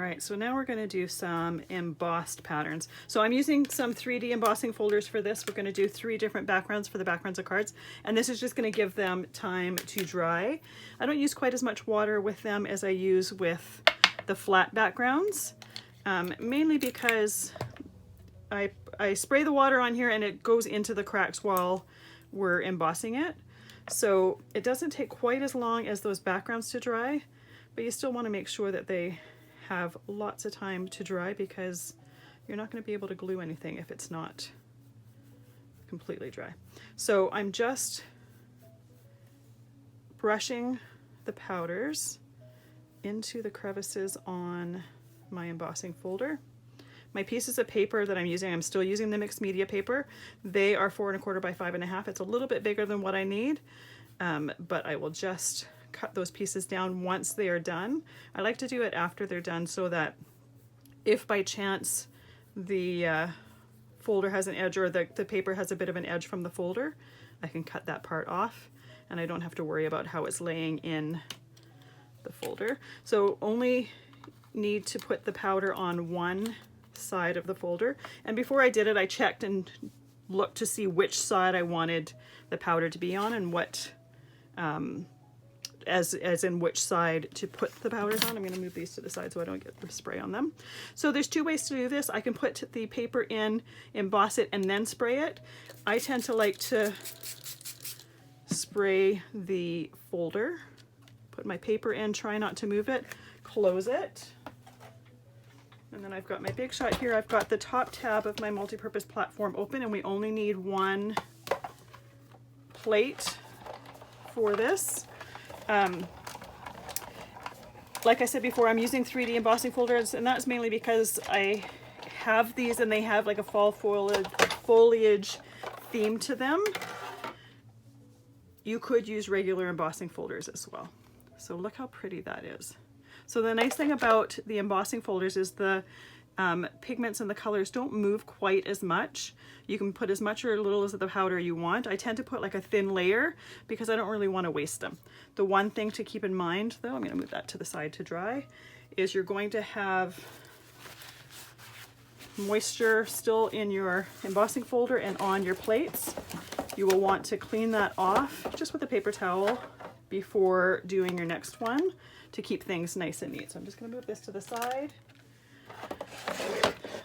right, so now we're going to do some embossed patterns. So I'm using some 3D embossing folders for this. We're going to do 3 different backgrounds for the backgrounds of cards, and this is just going to give them time to dry. I don't use quite as much water with them as I use with the flat backgrounds, mainly because I spray the water on here and it goes into the cracks while we're embossing it. So it doesn't take quite as long as those backgrounds to dry, but you still want to make sure that they have lots of time to dry, because you're not going to be able to glue anything if it's not completely dry. So I'm just brushing the powders into the crevices on my embossing folder. My pieces of paper that I'm still using the mixed media paper. They are 4 1/4 by 5 1/2. It's a little bit bigger than what I need, but I will just cut those pieces down once they are done. I like to do it after they're done so that if by chance the folder has an edge, or the paper has a bit of an edge from the folder, I can cut that part off and I don't have to worry about how it's laying in the folder. So only need to put the powder on one side of the folder, and before I did it I checked and looked to see which side I wanted the powder to be on and what as in which side to put the powders on. I'm going to move these to the side so I don't get the spray on them. So there's 2 ways to do this. I can put the paper in, emboss it, and then spray it. I tend to like to spray the folder, put my paper in, try not to move it, close it, and then I've got my big shot here. I've got the top tab of my multi-purpose platform open, and we only need 1 plate for this. Like I said before, I'm using 3D embossing folders, and that's mainly because I have these and they have like a fall foliage theme to them. You could use regular embossing folders as well. So look how pretty that is. So the nice thing about the embossing folders is the pigments and the colors don't move quite as much. You can put as much or little as the powder you want. I tend to put like a thin layer because I don't really want to waste them. The one thing to keep in mind, though, I'm going to move that to the side to dry, is you're going to have moisture still in your embossing folder and on your plates. You will want to clean that off just with a paper towel before doing your next one to keep things nice and neat. So I'm just going to move this to the side,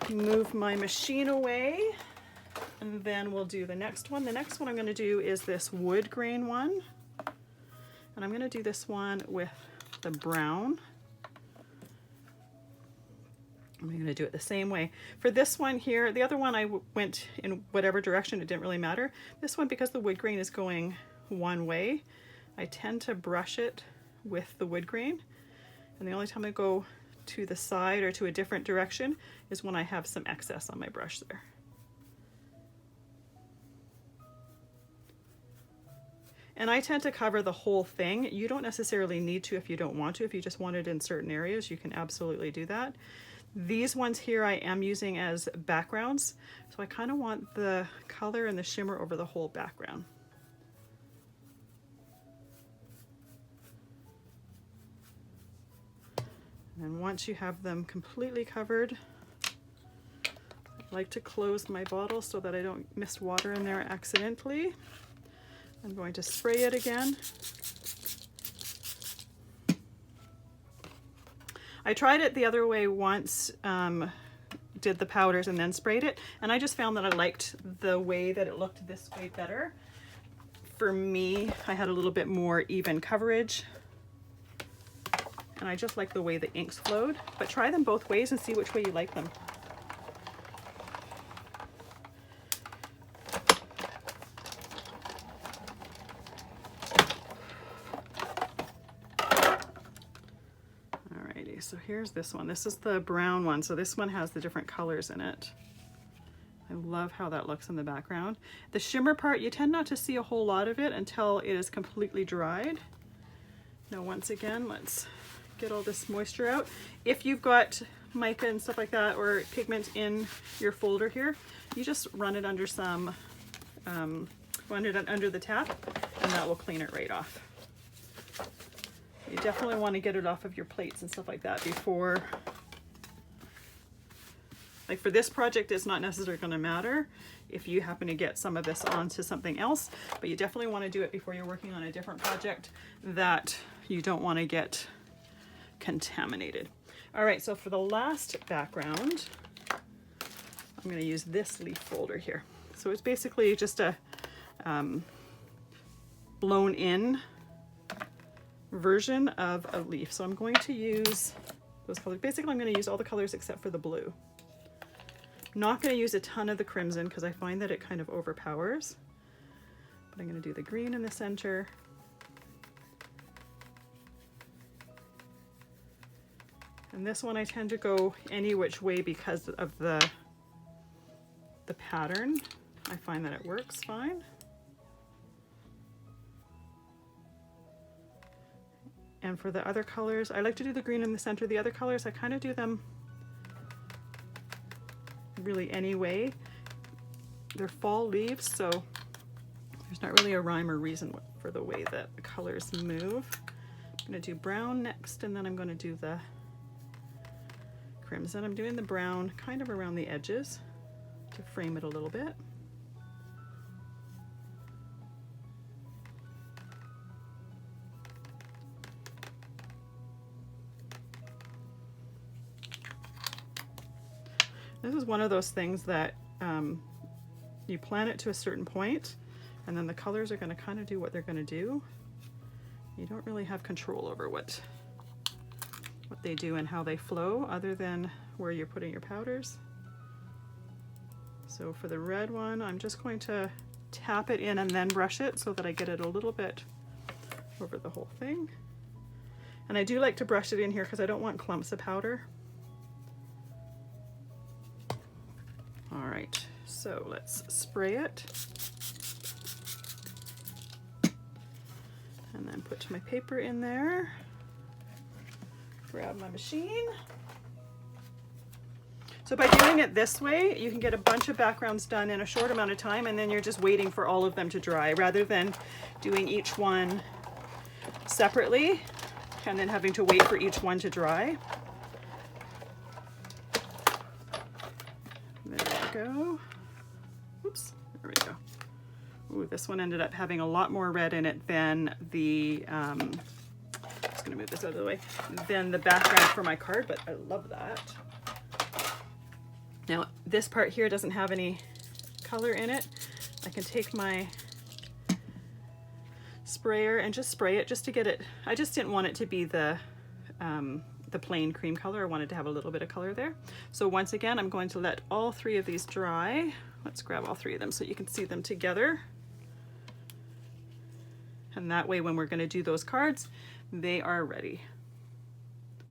move my machine away, and then we'll do the next one. The next one I'm going to do is this wood grain one, and I'm going to do this one with the brown. I'm going to do it the same way. For this one here, the other one I went in whatever direction, it didn't really matter. This one, because the wood grain is going one way, I tend to brush it with the wood grain, and the only time I go to the side or to a different direction is when I have some excess on my brush there. And I tend to cover the whole thing. You don't necessarily need to if you don't want to. If you just want it in certain areas, you can absolutely do that. These ones here I am using as backgrounds, so I kind of want the color and the shimmer over the whole background. And once you have them completely covered, I like to close my bottle so that I don't miss water in there accidentally. I'm going to spray it again. I tried it the other way once, did the powders and then sprayed it, and I just found that I liked the way that it looked this way better. For me, I had a little bit more even coverage, and I just like the way the inks flowed. But try them both ways and see which way you like them. Alrighty, so here's this one. This is the brown one, so this one has the different colors in it. I love how that looks in the background. The shimmer part, you tend not to see a whole lot of it until it is completely dried. Now once again, let's get all this moisture out. If you've got mica and stuff like that, or pigment in your folder here, you just run it under some, run it under the tap, and that will clean it right off. You definitely want to get it off of your plates and stuff like that before Like for this project, it's not necessarily going to matter if you happen to get some of this onto something else, but you definitely want to do it before you're working on a different project that you don't want to get contaminated. All right, so for the last background, I'm going to use this leaf folder here. So it's basically just a blown in version of a leaf. So I'm going to use those colors. Basically, I'm going to use all the colors except for the blue. Not going to use a ton of the crimson because I find that it kind of overpowers. But I'm going to do the green in the center. And this one I tend to go any which way because of the pattern. I find that it works fine. And for the other colors, I like to do the green in the center. The other colors, I kind of do them really any way. They're fall leaves, so there's not really a rhyme or reason for the way that the colors move. I'm going to do brown next, and then I'm going to do the crimson. I'm doing the brown kind of around the edges to frame it a little bit. This is one of those things that you plan it to a certain point, and then the colors are going to kind of do what they're going to do. You don't really have control over what they do and how they flow, other than where you're putting your powders. So for the red one, I'm just going to tap it in and then brush it so that I get it a little bit over the whole thing. And I do like to brush it in here because I don't want clumps of powder. All right, so let's spray it. And then put my paper in there. Grab my machine. So by doing it this way, you can get a bunch of backgrounds done in a short amount of time, and then you're just waiting for all of them to dry, rather than doing each one separately and then having to wait for each one to dry. Go. Oops, there we go. Ooh, this one ended up having a lot more red in it than the, just gonna move this out of the way, than the background for my card, but I love that. Now, this part here doesn't have any color in it. I can take my sprayer and just spray it just to get it. I just didn't want it to be the plain cream color. I wanted to have a little bit of color there. So once again, I'm going to let all three of these dry. Let's grab all three of them so you can see them together. And that way, when we're going to do those cards, they are ready.